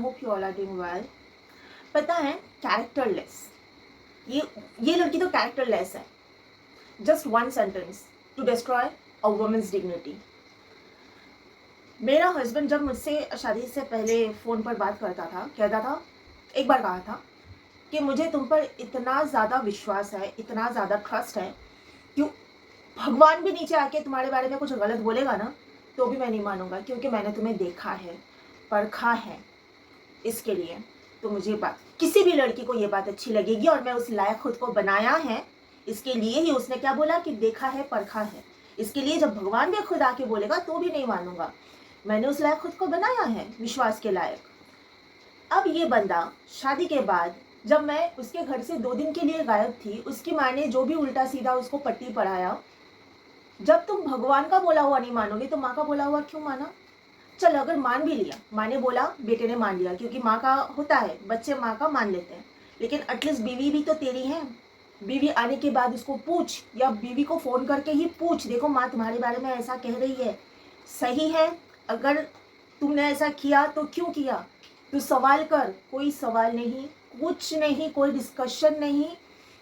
Hope you all are doing well. पता है, characterless, ये लड़की तो कैरेक्टरलेस है। Just one sentence to destroy a women's dignity. मेरा हस्बैंड जब मुझसे शादी से पहले फ़ोन पर बात करता था, कहता था, एक बार कहा था कि मुझे तुम पर इतना ज़्यादा विश्वास है, इतना ज़्यादा ट्रस्ट है कि भगवान भी नीचे आके तुम्हारे बारे में कुछ गलत बोलेगा ना तो भी मैं नहीं मानूंगा, क्योंकि मैंने तुम्हें देखा है, परखा है। इसके लिए तो मुझे बात, किसी भी लड़की को ये बात अच्छी लगेगी और मैं उस लायक खुद को बनाया है। इसके लिए ही उसने क्या बोला कि देखा है, परखा है। इसके लिए जब भगवान भी खुद आके बोलेगा तो भी नहीं मानूंगा। मैंने उस लायक खुद को बनाया है, विश्वास के लायक। अब ये बंदा शादी के बाद, जब मैं उसके घर से 2 दिन के लिए गायब थी, उसकी माँ ने जो भी उल्टा सीधा उसको पट्टी पढ़ाया। जब तुम भगवान का बोला हुआ नहीं मानोगे तो माँ का बोला हुआ क्यों माना? चल, अगर मान भी लिया, माँ ने बोला, बेटे ने मान लिया, क्योंकि माँ का होता है, बच्चे माँ का मान लेते हैं, लेकिन एटलीस्ट बीवी भी तो तेरी है। बीवी आने के बाद उसको पूछ, या बीवी को फ़ोन करके ही पूछ, देखो माँ तुम्हारे बारे में ऐसा कह रही है, सही है? अगर तुमने ऐसा किया तो क्यों किया? तू सवाल कर। कोई सवाल नहीं, कुछ नहीं, कोई डिस्कशन नहीं,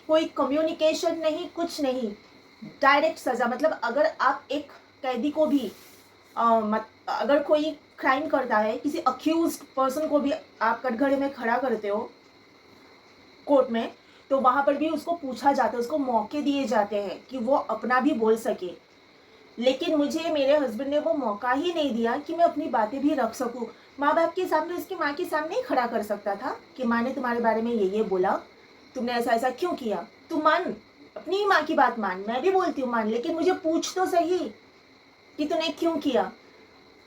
कोई कम्युनिकेशन नहीं, कुछ नहीं, डायरेक्ट सज़ा। मतलब अगर आप एक कैदी को भी अगर कोई क्राइम करता है, किसी अक्यूज्ड पर्सन को भी आप कटघरे में खड़ा करते हो कोर्ट में, तो वहाँ पर भी उसको पूछा जाता है, उसको मौके दिए जाते हैं कि वो अपना भी बोल सके। लेकिन मुझे मेरे हस्बैंड ने वो मौका ही नहीं दिया कि मैं अपनी बातें भी रख सकूं। माँ बाप के सामने, उसकी माँ के सामने ही खड़ा कर सकता था कि माँ ने तुम्हारे बारे में ये बोला, तुमने ऐसा ऐसा क्यों किया। तुम मान, अपनी माँ की बात मान, मैं भी बोलती हूँ मान, लेकिन मुझे पूछ तो सही कि तूने क्यों किया।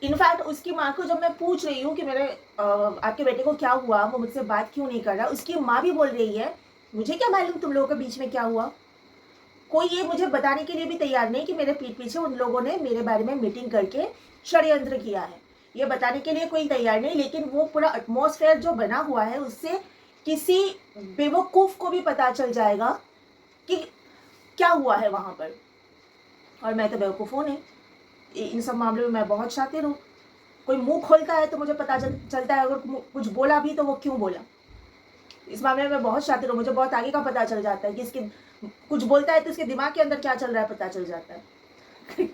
इनफैक्ट उसकी माँ को जब मैं पूछ रही हूँ कि मेरे आपके बेटे को क्या हुआ, वो मुझसे बात क्यों नहीं कर रहा, उसकी माँ भी बोल रही है मुझे क्या मालूम तुम लोगों के बीच में क्या हुआ। कोई ये मुझे बताने के लिए भी तैयार नहीं कि मेरे पीठ पीछे उन लोगों ने मेरे बारे में मीटिंग करके षड्यंत्र किया है। ये बताने के लिए कोई तैयार नहीं, लेकिन वो पूरा एटमॉस्फेयर जो बना हुआ है, उससे किसी बेवकूफ़ को भी पता चल जाएगा कि क्या हुआ है वहाँ पर। और मैं तो बेवकूफ़ हूँ नहीं, इन सब मामलों में मैं बहुत शातिर हूँ। कोई मुंह खोलता है तो मुझे पता चलता है, अगर कुछ बोला भी तो वो क्यों बोला। इस मामले में बहुत शातिर हूँ, मुझे बहुत आगे का पता चल जाता है कि इसके कुछ बोलता है तो इसके दिमाग के अंदर क्या चल रहा है पता चल जाता है।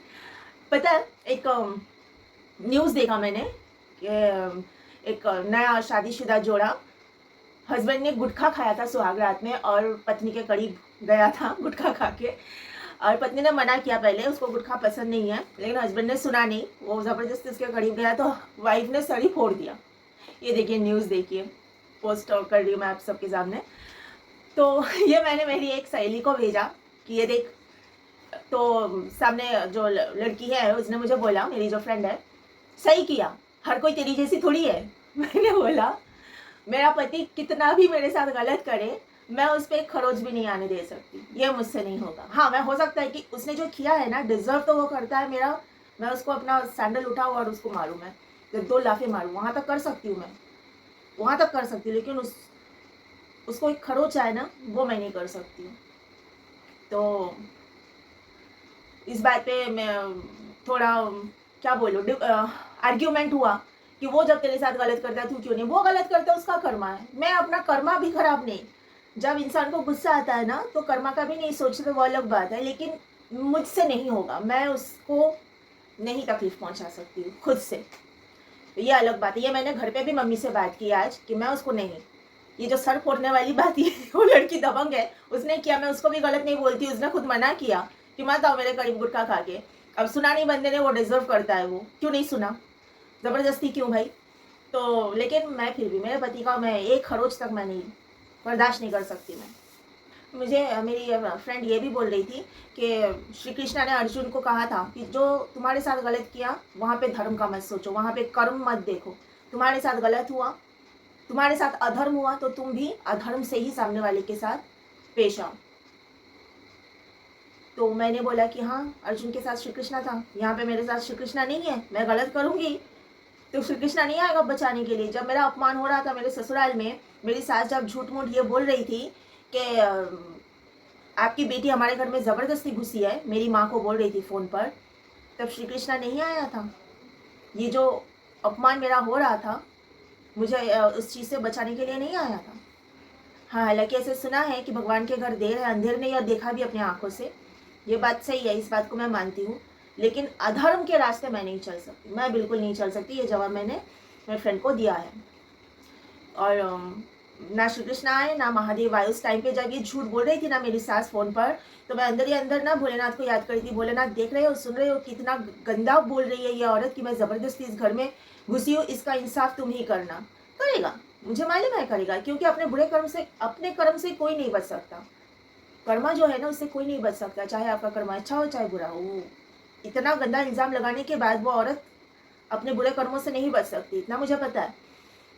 पता है, एक न्यूज़ देखा मैंने कि एक नया शादीशुदा जोड़ा, हस्बैंड ने गुटखा खाया था सुहाग रात में और पत्नी के करीब गया था गुटखा खा के, और पत्नी ने मना किया पहले, उसको गुटखा पसंद नहीं है, लेकिन हस्बैंड ने सुना नहीं, वो ज़बरदस्ती उसके करीब गया तो वाइफ ने सर ही फोड़ दिया। ये देखिए, न्यूज़ देखिए, पोस्ट कर रही हूँ मैं आप सबके सामने। तो ये मैंने मेरी एक सहेली को भेजा कि ये देख। तो सामने जो लड़की है उसने मुझे बोला, मेरी जो फ्रेंड है, सही किया, हर कोई तेरी जैसी थोड़ी है। मैंने बोला मेरा पति कितना भी मेरे साथ गलत करे, मैं उस पर खरोच भी नहीं आने दे सकती, ये मुझसे नहीं होगा। हाँ, मैं हो सकता है कि उसने जो किया है ना, डिजर्व तो वो करता है मेरा, मैं उसको अपना सैंडल उठाऊँ और उसको मारूँ, मैं 2 लाफे मारूँ, वहाँ तक कर सकती हूँ, मैं वहाँ तक कर सकती हूँ, लेकिन उसको एक खरोच आए ना, वो मैं नहीं कर सकती हूँ। तो इस बात पे मैं थोड़ा, क्या बोलूँ, आर्ग्यूमेंट हुआ कि वो जब तेरे साथ गलत करता है तू क्यों नहीं। वो गलत करता है, उसका कर्मा है, मैं अपना कर्मा भी खराब नहीं। जब इंसान को गुस्सा आता है ना तो कर्मा का भी नहीं सोचते, वो अलग बात है, लेकिन मुझसे नहीं होगा, मैं उसको नहीं तकलीफ पहुंचा सकती हूँ खुद से, ये अलग बात है। ये मैंने घर पे भी मम्मी से बात की आज कि मैं उसको नहीं, ये जो सर फोड़ने वाली बात है, वो लड़की दबंग है, उसने किया, मैं उसको भी गलत नहीं बोलती, उसने खुद मना किया कि मत आओ मेरे करीब गुटखा खा के। अब सुना नहीं बंदे ने, वो डिजर्व करता है, वो क्यों नहीं सुना, ज़बरदस्ती क्यों भाई। तो लेकिन मैं फिर भी मेरे पति का मैं एक खरोच तक मैं नहीं बर्दाश्त नहीं कर सकती। मैं मुझे मेरी फ्रेंड ये भी बोल रही थी कि श्री कृष्णा ने अर्जुन को कहा था कि जो तुम्हारे साथ गलत किया वहाँ पे धर्म का मत सोचो, वहाँ पे कर्म मत देखो। तुम्हारे साथ गलत हुआ, तुम्हारे साथ अधर्म हुआ, तो तुम भी अधर्म से ही सामने वाले के साथ पेश आओ। तो मैंने बोला कि हाँ, अर्जुन के साथ श्री कृष्णा था, यहाँ पे मेरे साथ श्री कृष्णा नहीं है, मैं गलत करूँगी तो श्री कृष्णा नहीं आएगा बचाने के लिए। जब मेरा अपमान हो रहा था मेरे ससुराल में, मेरी सास जब झूठ मूठ ये बोल रही थी कि आपकी बेटी हमारे घर में ज़बरदस्ती घुसी है, मेरी माँ को बोल रही थी फ़ोन पर, तब श्री कृष्णा नहीं आया था। ये जो अपमान मेरा हो रहा था, मुझे उस चीज़ से बचाने के लिए नहीं आया था। हाँ, हालाँकि ऐसे सुना है कि भगवान के घर देर है अंधेर नहीं, और देखा भी अपनी आँखों से। ये बात सही है, इस बात को मैं मानती हूँ। लेकिन अधर्म के रास्ते मैं नहीं चल सकती, मैं बिल्कुल नहीं चल सकती। ये जवाब मैंने मेरे फ्रेंड को दिया है। और ना श्री कृष्ण आए ना महादेव आए। उस टाइम पे जब ये झूठ बोल रही थी ना मेरी सास फ़ोन पर, तो मैं अंदर ही अंदर ना भोलेनाथ को याद कर रही थी। भोलेनाथ, देख रहे हो, सुन रहे हो, कितना गंदा बोल रही है ये औरत कि मैं ज़बरदस्ती इस घर में घुसी हूँ। इसका इंसाफ तुम ही करना। करेगा, मुझे मालूम है करेगा, क्योंकि अपने कर्म से कोई नहीं बच सकता। कर्मा जो है ना, उससे कोई नहीं बच सकता, चाहे आपका कर्म अच्छा हो चाहे बुरा हो। वो इतना गंदा इल्ज़ाम लगाने के बाद वो औरत अपने बुरे कर्मों से नहीं बच सकती, इतना मुझे पता है।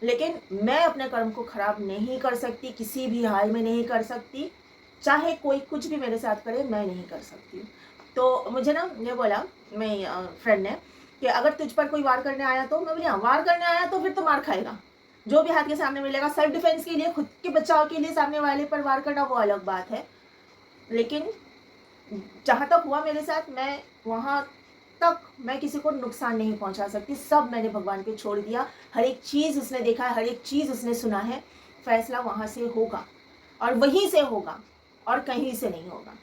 लेकिन मैं अपने कर्म को ख़राब नहीं कर सकती, किसी भी हाल में नहीं कर सकती। चाहे कोई कुछ भी मेरे साथ करे, मैं नहीं कर सकती। तो मुझे ना ये बोला मैं फ्रेंड ने कि अगर तुझ पर कोई वार करने आया तो? मैं बोली हाँ, वार करने आया तो फिर तो मार खाएगा। जो भी हाथ के सामने मिलेगा, सेल्फ डिफेंस के लिए, खुद के बचाव के लिए सामने वाले पर वार करना वो अलग बात है। लेकिन जहाँ तक हुआ मेरे साथ, मैं वहाँ तक मैं किसी को नुकसान नहीं पहुँचा सकती। सब मैंने भगवान पे छोड़ दिया। हर एक चीज़ उसने देखा है, हर एक चीज़ उसने सुना है। फैसला वहाँ से होगा, और वहीं से होगा, और कहीं से नहीं होगा।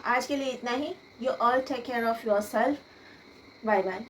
आज के लिए इतना ही। You all take care of yourself. Bye bye.